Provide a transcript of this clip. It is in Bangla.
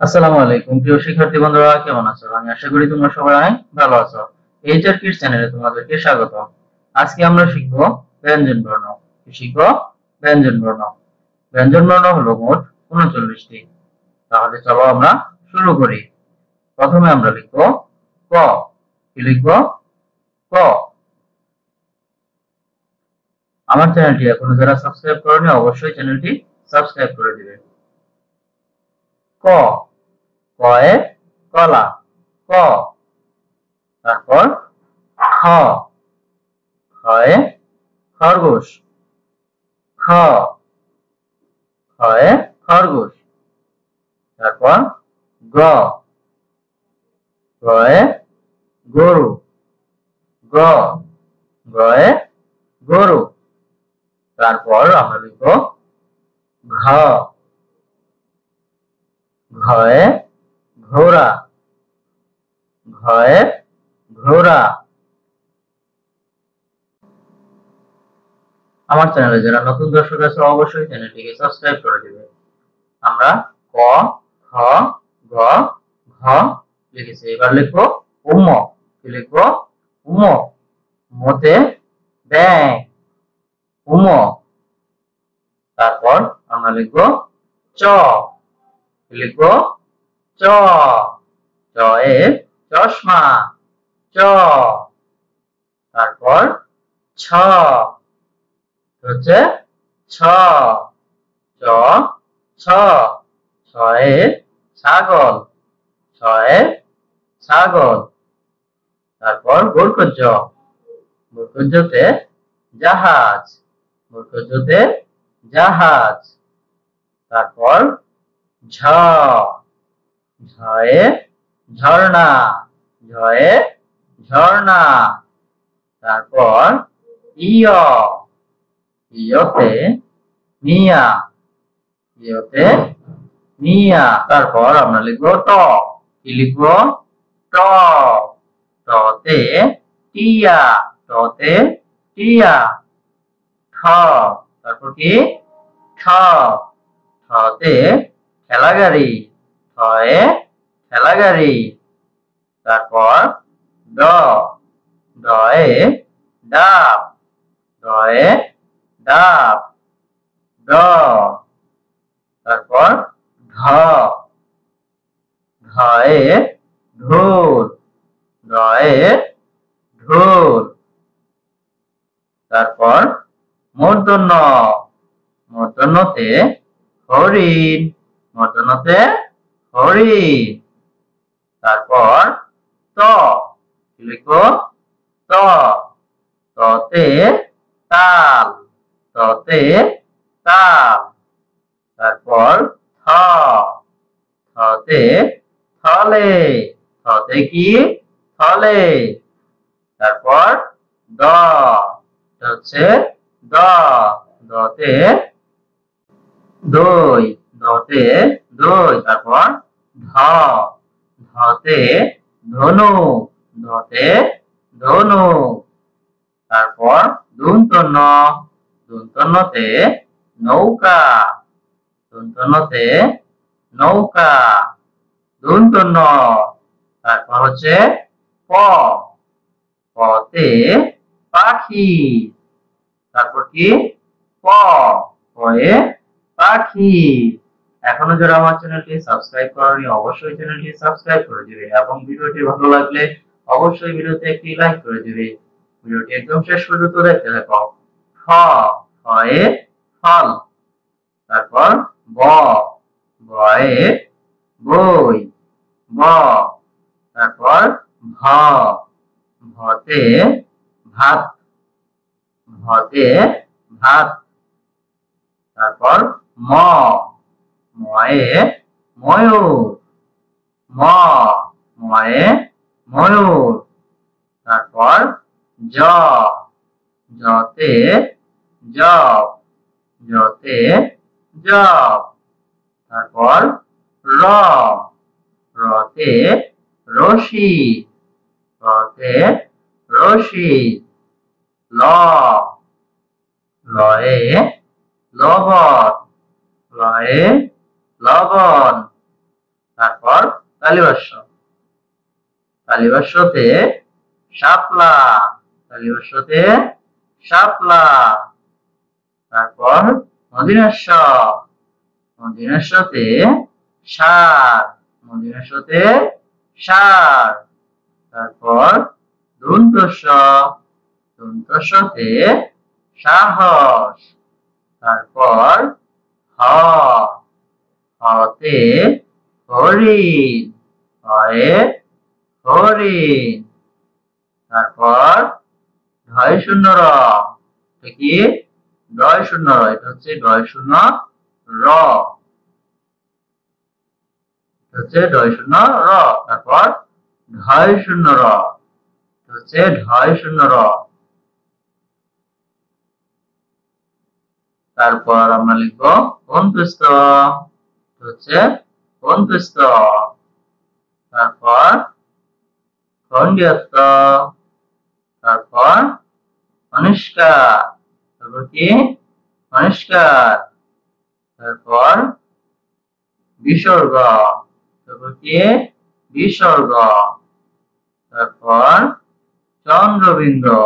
আসসালামু আলাইকুম প্রিয় শিক্ষার্থী বন্ধুরা, কেমন আছো? আমি আশা করি তোমরা সবাই ভালো আছো। এইচআর কিডস চ্যানেলে তোমাদেরকে স্বাগত। আজকে আমরা শিখব ব্যঞ্জন বর্ণ। কি শিখব? ব্যঞ্জন বর্ণ। ব্যঞ্জন বর্ণ হলো মোট ৩৯টি। তাহলে চলো আমরা শুরু করি। প্রথমে আমরা লিখব ক। কি লিখব? ক। আমার চ্যানেলটি এখনো যারা সাবস্ক্রাইব করোনি অবশ্যই চ্যানেলটি সাবস্ক্রাইব করে দিবে। ক। কয়ে কলা। ক। তারপর খ। খয়ে খরগোশ। খ। খয়ে খরগোশ। তারপর গ। গয়ে গরু। গ। গয়ে গরু। তারপর আমরা লিখব ঘ। ঘয়ে ঘোড়া। ঘয়ে ঘোড়া। আমার চ্যানেলে যারা নতুন দর্শক আছে অবশ্যই চ্যানেলটিকে সাবস্ক্রাইব করে দিবে। আমরা ক, খ, গ, ঘ লিখেছি। এবার লিখবো উম। কি লিখবো? উম। মতে ব্যাং। উম। তারপর আমরা লিখবো চ। কি লিখবো? চ। চয়ে চশমা। চ। তারপর ছ। হচ্ছে ছ। চ ছ। ছয়ে ছাগল। ছয়ে ছাগল। তারপর বর্গজ। বর্গজতে জাহাজ। বর্গজতে জাহাজ। তারপর ঝ। ঝয়ে ঝর্ণা। ঝয়ে ঝর্ণা। তারপর ইয়। ইয়তে মিয়া। ইয়তে মিয়া। তারপর আমরা লিখবো ট। কি লিখবো? ট। টতে টিয়া। টতে টিয়া। ঠ। তারপর কি? ঠ। ঠতে ঠেলাগাড়ি। ঠয়ে ঠেলাগাড়ি। তারপর ড। ডয়ে ডাব। ডয়ে ডাব। ড। তারপর ঢ। ঢয়ে ঢোল। ঢয়ে ঢোল। তারপর মূর্ধন্য। মূর্ধন্যতে হরিণ। মূর্ধন্যতে হরিণ। তারপর ত। কি লিখবো? ত। ততে তাল। ততে তাল। তারপর থ। থতে থলে। থতে কি? থলে। তারপর দ। হচ্ছে দ। দতে দই। দতে দই। তারপর ধ। ধতে ধনু। ধতে ধনু। তারপর দন্তন্য। দন্তন্যতে নৌকা। দন্তন্যতে নৌকা। দন্তন্য। তারপর হচ্ছে প। পতে পাখি। তারপর কি? প। পয়ে পাখি। এখনো যারা আমার চ্যানেলটি সাবস্ক্রাইব করোনি অবশ্যই চ্যানেলটি সাবস্ক্রাইব করে দিবে এবং ভিডিওটি ভালো লাগলে অবশ্যই ভিডিওতে একটি লাইক করে দিবে। ভিডিওটি একদম শেষ পর্যন্ত দেখতে থাকো। ফ। ফয়ে ফল। তারপর ব। বয়ে বই। ব। তারপর ভ। ভতে ভাত। ভতে ভাত। তারপর ম। ময়ে ময়ূর। ম। ময়ে ময়ূর। তারপর জ। জতে জব। জতে জব। তারপর র। রতে রশি। রতে রশি। ল। লয়ে লবণ। লয়ে লবণ। কালিভাষ্য, কালিভাষ্যতে শাপলা, কালিভাষ্যতে শাপলা। তারপর মদিনাস্য, মদিনাস্যতে ষাঁড়, মদিনাস্যতে ষাঁড়। তারপর দন্তস্য, দন্তস্যতে সাহস। তারপর হ, হতে হরিণ, হয়ে হরিণ। তারপর ঢয় শূন্য র, এটা কি ডয় শূন্য র, এটা হচ্ছে ডয় শূন্য র, এটা হচ্ছে ডয় শূন্য র। তারপর ঢয় শূন্য র, এটা হচ্ছে ঢয় শূন্য র। তারপর আমরা লিখবো অন্ত্যস্ত, হচ্ছে অন্ত্যস্ত। তারপর খণ্ডিয়স্ত, তারপর অনিষ্কার, তারপর কি অনিষ্কার। তারপর বিসর্গ, তারপর কি বিসর্গ। তারপর চন্দ্রবিন্দু,